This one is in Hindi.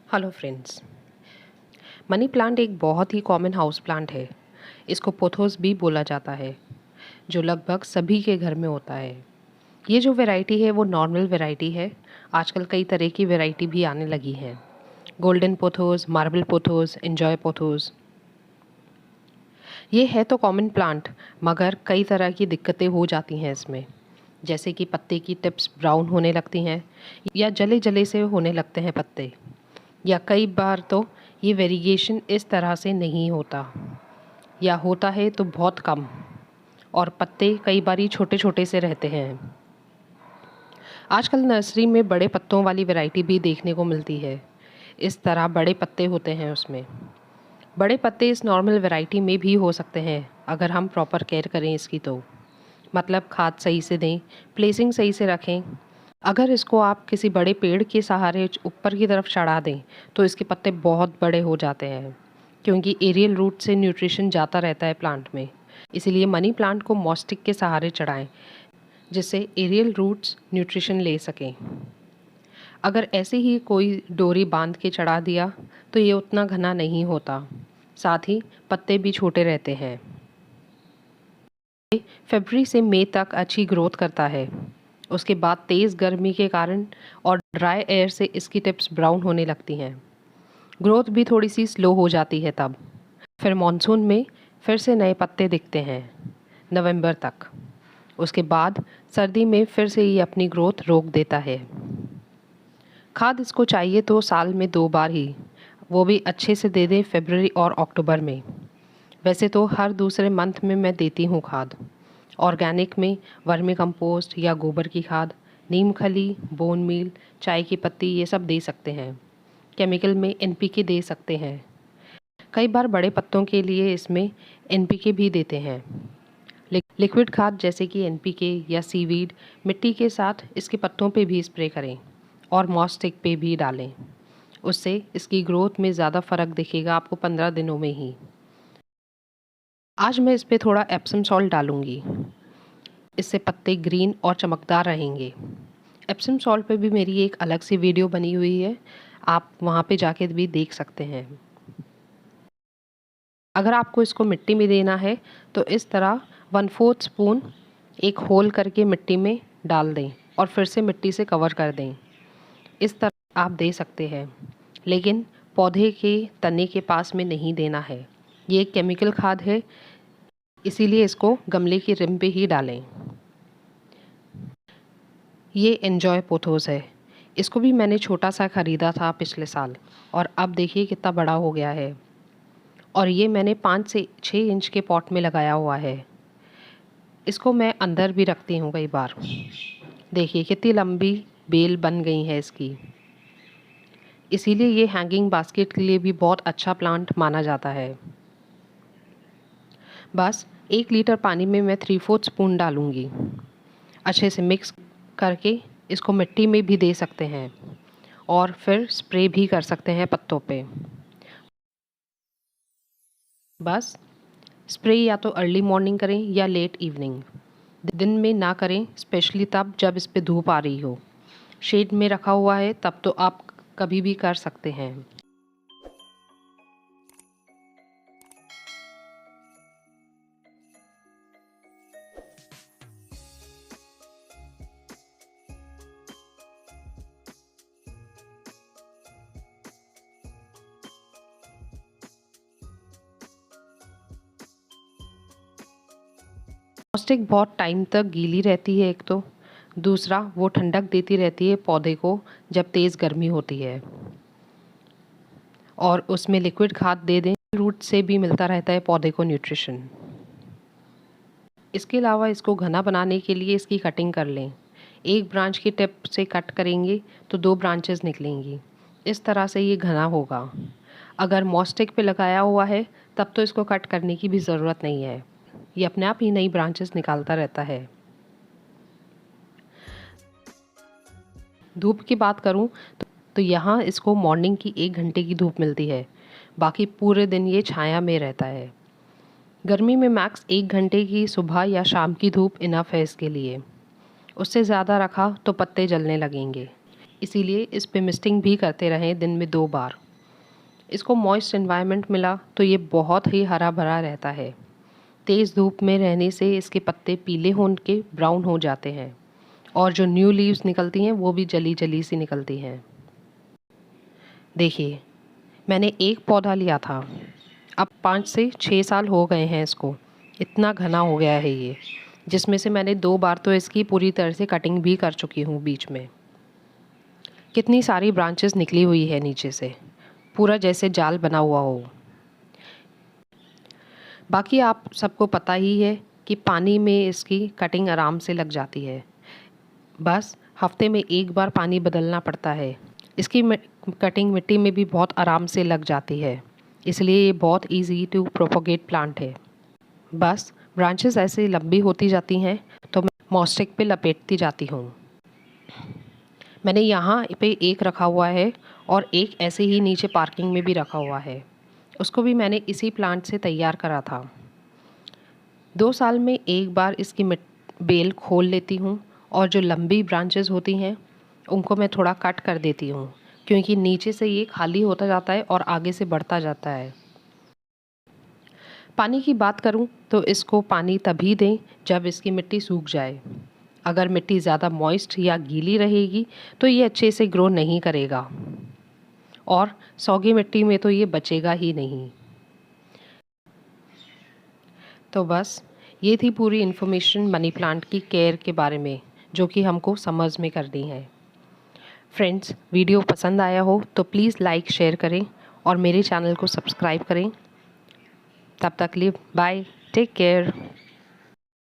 Hello friends. मनी प्लांट एक बहुत ही कॉमन हाउस प्लांट है। इसको पोथोस भी बोला जाता है, जो लगभग सभी के घर में होता है। ये जो वैरायटी है वो नॉर्मल वैरायटी है। आजकल कई तरह की वैरायटी भी आने लगी हैं। Golden pothos, marble pothos, enjoy pothos. ये है तो कॉमन प्लांट, मगर कई तरह की दिक्कतें हो जाती हैं इसमें। जैसे कि पत्ते की टिप्स ब्राउन होने लगती हैं या जले जले से होने लगते हैं पत्ते, या कई बार तो ये वेरिएशन इस तरह से नहीं होता, या होता है तो बहुत कम, और पत्ते कई बार छोटे छोटे से रहते हैं। आजकल नर्सरी में बड़े पत्तों वाली वैरायटी भी देखने को मिलती है। इस तरह बड़े पत्ते होते हैं उसमें। बड़े पत्ते इस नॉर्मल वैरायटी में भी हो सकते हैं अगर हम प्रॉपर केयर करें इसकी, तो मतलब खाद सही से दें, प्लेसिंग सही से रखें। अगर इसको आप किसी बड़े पेड़ के सहारे ऊपर की तरफ चढ़ा दें तो इसके पत्ते बहुत बड़े हो जाते हैं, क्योंकि एरियल रूट से न्यूट्रिशन जाता रहता है प्लांट में। इसीलिए मनी प्लांट को मॉस्टिक के सहारे चढ़ाएं, जिससे एरियल रूट्स न्यूट्रिशन ले सकें। अगर ऐसे ही कोई डोरी बांध के चढ़ा दिया तो ये उतना घना नहीं होता, साथ ही पत्ते भी छोटे रहते हैं। फरवरी से मई तक अच्छी ग्रोथ करता है। उसके बाद तेज़ गर्मी के कारण और ड्राई एयर से इसकी टिप्स ब्राउन होने लगती हैं। ग्रोथ भी थोड़ी सी स्लो हो जाती है तब। फिर मॉनसून में फिर से नए पत्ते दिखते हैं नवंबर तक। उसके बाद सर्दी में फिर से ये अपनी ग्रोथ रोक देता है। खाद इसको चाहिए तो साल में 2 बार ही, वो भी अच्छे से दे दें फरवरी और अक्टूबर में। वैसे तो हर दूसरे मंथ में मैं देती हूँ खाद। ऑर्गेनिक में वर्मी कंपोस्ट या गोबर की खाद, नीम खली, बोन मील, चाय की पत्ती, ये सब दे सकते हैं। केमिकल में एनपीके दे सकते हैं। कई बार बड़े पत्तों के लिए इसमें एनपीके भी देते हैं। लिक्विड खाद जैसे कि एनपीके या सीवीड मिट्टी के साथ इसके पत्तों पे भी स्प्रे करें और मॉस स्टिक पे भी डालें। उससे इसकी ग्रोथ में ज़्यादा फ़र्क दिखेगा आपको 15 दिनों में ही। आज मैं इस पे थोड़ा एप्सम सॉल्ट डालूँगी। इससे पत्ते ग्रीन और चमकदार रहेंगे। एप्सम सॉल्ट पे भी मेरी एक अलग सी वीडियो बनी हुई है, आप वहाँ पे जाके भी देख सकते हैं। अगर आपको इसको मिट्टी में देना है तो इस तरह 1/4 स्पून एक होल करके मिट्टी में डाल दें और फिर से मिट्टी से कवर कर दें। इस तरह आप दे सकते हैं, लेकिन पौधे के तने के पास में नहीं देना है। ये एक केमिकल खाद है, इसीलिए इसको गमले की रिम पे ही डालें। ये एंजॉय पोथोस है। इसको भी मैंने छोटा सा ख़रीदा था पिछले साल, और अब देखिए कितना बड़ा हो गया है। और ये मैंने 5 से 6 इंच के पॉट में लगाया हुआ है। इसको मैं अंदर भी रखती हूँ कई बार। देखिए कितनी लंबी बेल बन गई है इसकी। इसीलिए ये हैंगिंग बास्केट के लिए भी बहुत अच्छा प्लांट माना जाता है। बस 1 लीटर पानी में मैं 3/4 स्पून डालूँगी। अच्छे से मिक्स करके इसको मिट्टी में भी दे सकते हैं और फिर स्प्रे भी कर सकते हैं पत्तों पे। बस स्प्रे या तो अर्ली मॉर्निंग करें या लेट इवनिंग। दिन में ना करें, स्पेशली तब जब इस पे धूप आ रही हो। शेड में रखा हुआ है तब तो आप कभी भी कर सकते हैं। प्लास्टिक बहुत टाइम तक गीली रहती है एक तो, दूसरा वो ठंडक देती रहती है पौधे को जब तेज़ गर्मी होती है। और उसमें लिक्विड खाद दे दें, रूट से भी मिलता रहता है पौधे को न्यूट्रिशन। इसके अलावा इसको घना बनाने के लिए इसकी कटिंग कर लें। एक ब्रांच की टिप से कट करेंगे तो 2 ब्रांचेस निकलेंगी। इस तरह से ये घना होगा। अगर मॉस्टिक पे लगाया हुआ है तब तो इसको कट करने की भी ज़रूरत नहीं है, ये अपने आप ही नई ब्रांचेस निकालता रहता है। धूप की बात करूं तो यहाँ इसको मॉर्निंग की 1 घंटे की धूप मिलती है, बाकी पूरे दिन ये छाया में रहता है। गर्मी में मैक्स 1 घंटे की सुबह या शाम की धूप इनफ है इसके लिए। उससे ज़्यादा रखा तो पत्ते जलने लगेंगे। इसीलिए इस पे मिस्टिंग भी करते रहें दिन में 2 बार। इसको मॉइस्ट एनवायरनमेंट मिला तो ये बहुत ही हरा भरा रहता है। तेज़ धूप में रहने से इसके पत्ते पीले होके ब्राउन हो जाते हैं और जो न्यू लीव्स निकलती हैं वो भी जली जली सी निकलती हैं। देखिए, मैंने एक पौधा लिया था, अब 5 से 6 साल हो गए हैं इसको। इतना घना हो गया है ये, जिसमें से मैंने 2 बार तो इसकी पूरी तरह से कटिंग भी कर चुकी हूँ बीच में। कितनी सारी ब्रांचेस निकली हुई है नीचे से, पूरा जैसे जाल बना हुआ हो। बाकी आप सबको पता ही है कि पानी में इसकी कटिंग आराम से लग जाती है। बस हफ्ते में 1 बार पानी बदलना पड़ता है। इसकी कटिंग मिट्टी में भी बहुत आराम से लग जाती है, इसलिए ये बहुत इजी टू प्रोपोगेट प्लांट है। बस ब्रांचेस ऐसे लंबी होती जाती हैं तो मैं मॉस्टिक पे लपेटती जाती हूँ। मैंने यहाँ पे एक रखा हुआ है और एक ऐसे ही नीचे पार्किंग में भी रखा हुआ है। उसको भी मैंने इसी प्लांट से तैयार करा था। 2 साल में 1 बार इसकी बेल खोल लेती हूँ और जो लंबी ब्रांचेस होती हैं उनको मैं थोड़ा कट कर देती हूँ, क्योंकि नीचे से ये खाली होता जाता है और आगे से बढ़ता जाता है। पानी की बात करूँ तो इसको पानी तभी दें जब इसकी मिट्टी सूख जाए। अगर मिट्टी ज़्यादा मॉइस्ट या गीली रहेगी तो ये अच्छे से ग्रो नहीं करेगा और सौगी मिट्टी में तो ये बचेगा ही नहीं। तो बस ये थी पूरी इन्फॉर्मेशन मनी प्लांट की केयर के बारे में, जो कि हमको समझ में करनी है। फ्रेंड्स, वीडियो पसंद आया हो तो प्लीज़ लाइक शेयर करें और मेरे चैनल को सब्सक्राइब करें। तब तक लिए बाय, टेक केयर।